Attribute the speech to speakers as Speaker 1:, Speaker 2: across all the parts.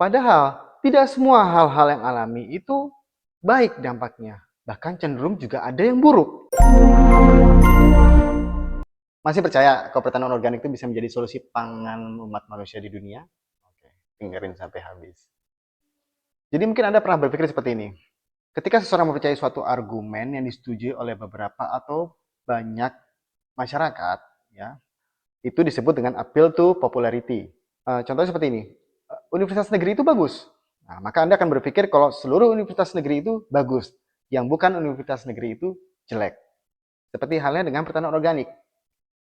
Speaker 1: Padahal tidak semua hal-hal yang alami itu baik dampaknya, bahkan cenderung juga ada yang buruk. Masih percaya kalau pertanian organik itu bisa menjadi solusi pangan umat manusia di dunia? Oke, dengerin sampai habis. Jadi mungkin Anda pernah berpikir seperti ini. Ketika seseorang mempercayai suatu argumen yang disetujui oleh beberapa atau banyak masyarakat, ya, itu disebut dengan appeal to popularity. Contohnya seperti ini, universitas negeri itu bagus. Nah, maka Anda akan berpikir kalau seluruh universitas negeri itu bagus, yang bukan universitas negeri itu jelek. Seperti halnya dengan pertanian organik.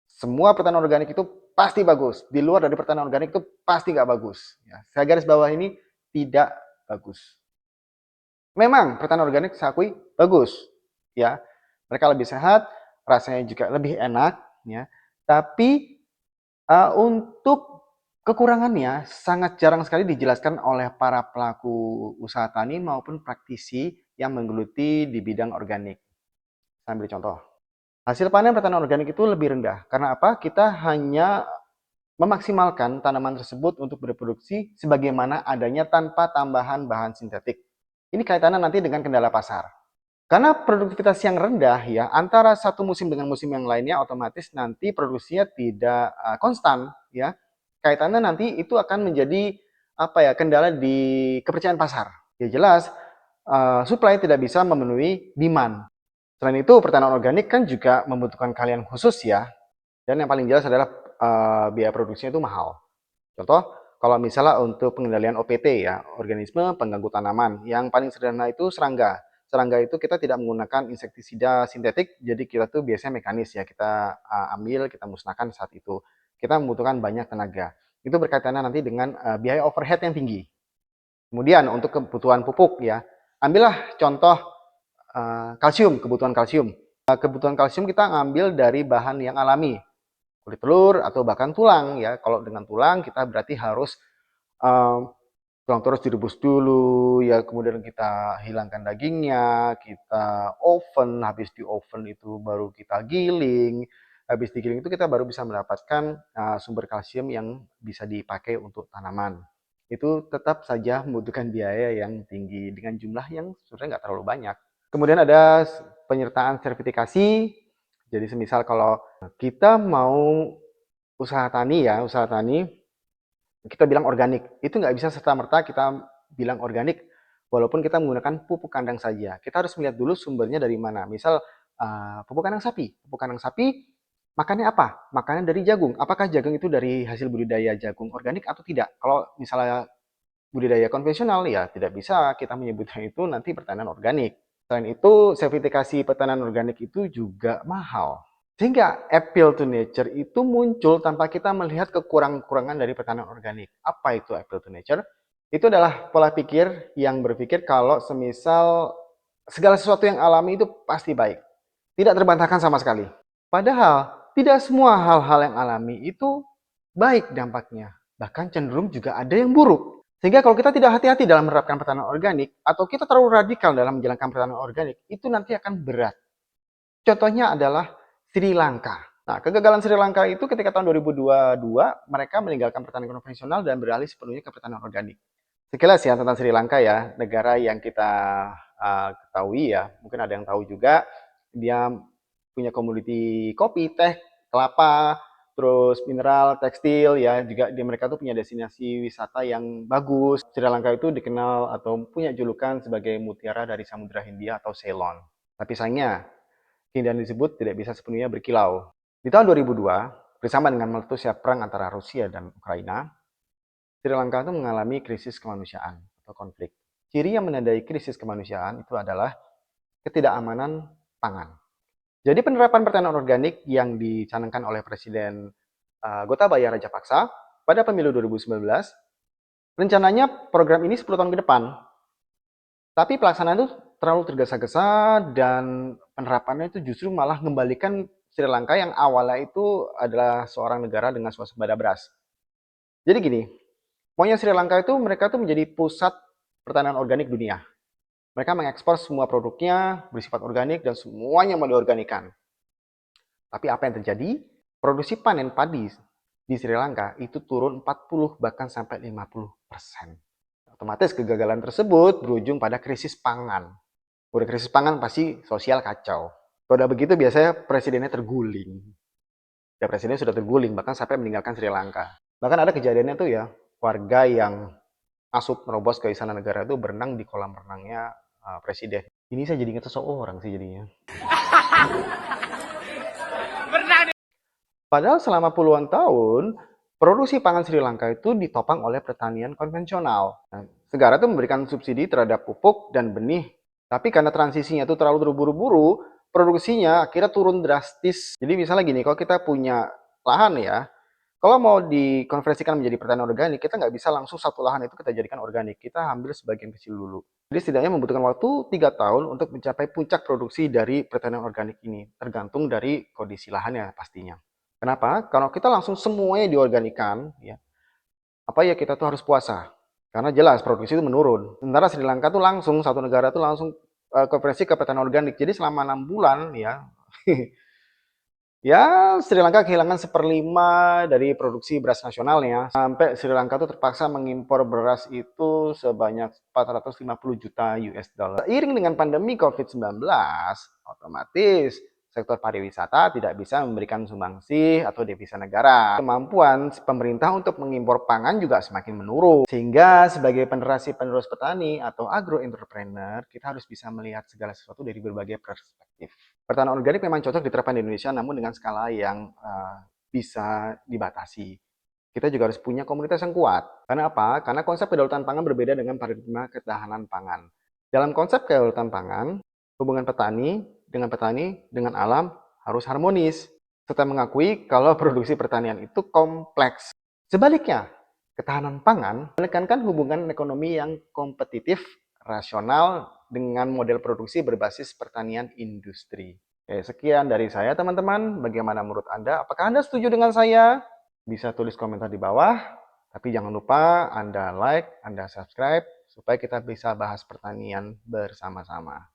Speaker 1: Semua pertanian organik itu pasti bagus. Di luar dari pertanian organik itu pasti nggak bagus. Ya, saya garis bawah ini tidak bagus. Memang pertanian organik saya akui bagus, ya. Mereka lebih sehat, rasanya juga lebih enak, ya. Tapi untuk kekurangannya sangat jarang sekali dijelaskan oleh para pelaku usaha tani maupun praktisi yang menggeluti di bidang organik. Saya ambil contoh. Hasil panen pertanian organik itu lebih rendah. Karena apa? Kita hanya memaksimalkan tanaman tersebut untuk berproduksi sebagaimana adanya tanpa tambahan bahan sintetik. Ini kaitannya nanti dengan kendala pasar. Karena produktivitas yang rendah ya, antara satu musim dengan musim yang lainnya otomatis nanti produksinya tidak konstan ya. Kaitannya nanti itu akan menjadi apa ya, kendala di kepercayaan pasar. Ya jelas supply tidak bisa memenuhi demand. Selain itu pertanian organik kan juga membutuhkan keahlian khusus ya. Dan yang paling jelas adalah biaya produksinya itu mahal. Contoh, kalau misalnya untuk pengendalian OPT ya, organisme pengganggu tanaman, yang paling sederhana itu serangga. Serangga itu kita tidak menggunakan insektisida sintetik, jadi kita tuh biasanya mekanis ya, kita ambil, kita musnahkan saat itu. Kita membutuhkan banyak tenaga. Itu berkaitannya nanti dengan biaya overhead yang tinggi. Kemudian untuk kebutuhan pupuk ya, ambillah contoh kalsium, kebutuhan kalsium. Kebutuhan kalsium kita ngambil dari bahan yang alami, kulit telur atau bahkan tulang ya. Kalau dengan tulang kita berarti harus tulang terus direbus dulu ya, kemudian kita hilangkan dagingnya, kita oven, habis di oven itu baru kita giling, habis digiling itu kita baru bisa mendapatkan sumber kalsium yang bisa dipakai untuk tanaman. Itu tetap saja membutuhkan biaya yang tinggi dengan jumlah yang sebenarnya nggak terlalu banyak. Kemudian ada penyertaan sertifikasi. Jadi semisal kalau kita mau usaha tani ya, usaha tani, kita bilang organik. Itu nggak bisa serta-merta kita bilang organik, walaupun kita menggunakan pupuk kandang saja. Kita harus melihat dulu sumbernya dari mana. Misal pupuk kandang sapi. Pupuk kandang sapi makannya apa? Makannya dari jagung. Apakah jagung itu dari hasil budidaya jagung organik atau tidak? Kalau misalnya budidaya konvensional, ya tidak bisa kita menyebutnya itu nanti pertanian organik. Selain itu, sertifikasi pertanian organik itu juga mahal. Sehingga appeal to nature itu muncul tanpa kita melihat kekurangan-kekurangan dari pertanian organik. Apa itu appeal to nature? Itu adalah pola pikir yang berpikir kalau semisal segala sesuatu yang alami itu pasti baik. Tidak terbantahkan sama sekali. Padahal tidak semua hal-hal yang alami itu baik dampaknya. Bahkan cenderung juga ada yang buruk. Sehingga kalau kita tidak hati-hati dalam menerapkan pertanian organik, atau kita terlalu radikal dalam menjalankan pertanian organik, itu nanti akan berat. Contohnya adalah Sri Lanka. Nah, kegagalan Sri Lanka itu ketika tahun 2022, mereka meninggalkan pertanian konvensional dan beralih sepenuhnya ke pertanian organik. Sekilas ya tentang Sri Lanka ya, negara yang kita ketahui ya, mungkin ada yang tahu juga, dia punya komoditi kopi, teh, kelapa, terus mineral, tekstil ya, juga di mereka tuh punya destinasi wisata yang bagus. Sri Lanka itu dikenal atau punya julukan sebagai mutiara dari Samudra Hindia atau Ceylon. Tapi sayangnya, keindahan disebut tidak bisa sepenuhnya berkilau. Di tahun 2002, bersama dengan meletusnya perang antara Rusia dan Ukraina, Sri Lanka itu mengalami krisis kemanusiaan atau konflik. Ciri yang menandai krisis kemanusiaan itu adalah ketidakamanan pangan. Jadi penerapan pertanian organik yang dicanangkan oleh Presiden Gotabaya Rajapaksa pada pemilu 2019, rencananya program ini 10 tahun ke depan. Tapi pelaksanaan itu terlalu tergesa-gesa dan penerapannya itu justru malah mengembalikan Sri Lanka yang awalnya itu adalah seorang negara dengan swasembada beras. Jadi gini, maunya Sri Lanka itu mereka tuh menjadi pusat pertanian organik dunia. Mereka mengekspor semua produknya bersifat organik dan semuanya mau diorganikan. Tapi apa yang terjadi? Produksi panen padi di Sri Lanka itu turun 40 bahkan sampai 50%. Otomatis kegagalan tersebut berujung pada krisis pangan. Udah krisis pangan pasti sosial kacau. Kalau udah begitu biasanya presidennya terguling. Ya presiden sudah terguling bahkan sampai meninggalkan Sri Lanka. Bahkan ada kejadiannya tuh ya, warga yang masuk merobos ke istana negara itu berenang di kolam renangnya presiden. Ini saya jadi ingat seseorang sih jadinya. Padahal selama puluhan tahun, produksi pangan Sri Lanka itu ditopang oleh pertanian konvensional. Nah, negara itu memberikan subsidi terhadap pupuk dan benih, tapi karena transisinya itu terlalu terburu-buru, produksinya akhirnya turun drastis. Jadi misalnya gini, kalau kita punya lahan ya, kalau mau dikonversikan menjadi pertanian organik, kita nggak bisa langsung satu lahan itu kita jadikan organik. Kita ambil sebagian kecil dulu. Jadi setidaknya membutuhkan waktu 3 tahun untuk mencapai puncak produksi dari pertanian organik ini. Tergantung dari kondisi lahannya pastinya. Kenapa? Kalau kita langsung semuanya diorganikan, ya, apa ya kita tuh harus puasa. Karena jelas produksi itu menurun. Sementara Sri Lanka tuh langsung, satu negara tuh langsung konversi ke pertanian organik. Jadi selama 6 bulan ya, ya, Sri Lanka kehilangan seperlima dari produksi beras nasionalnya. Sampai Sri Lanka tuh terpaksa mengimpor beras itu sebanyak 450 juta US dollar. Seiring dengan pandemi COVID-19, otomatis sektor pariwisata tidak bisa memberikan sumbangsih atau devisa negara. Kemampuan pemerintah untuk mengimpor pangan juga semakin menurun. Sehingga sebagai penerus petani atau agro-entrepreneur, kita harus bisa melihat segala sesuatu dari berbagai perspektif. Pertanian organik memang cocok diterapkan di Indonesia, namun dengan skala yang bisa dibatasi. Kita juga harus punya komunitas yang kuat. Karena apa? Karena konsep kedaulatan pangan berbeda dengan paradigma ketahanan pangan. Dalam konsep kedaulatan pangan, hubungan petani dengan alam harus harmonis, serta mengakui kalau produksi pertanian itu kompleks. Sebaliknya, ketahanan pangan menekankan hubungan ekonomi yang kompetitif, rasional, dengan model produksi berbasis pertanian industri. Oke, sekian dari saya teman-teman. Bagaimana menurut Anda? Apakah Anda setuju dengan saya? Bisa tulis komentar di bawah. Tapi jangan lupa Anda like, Anda subscribe, supaya kita bisa bahas pertanian bersama-sama.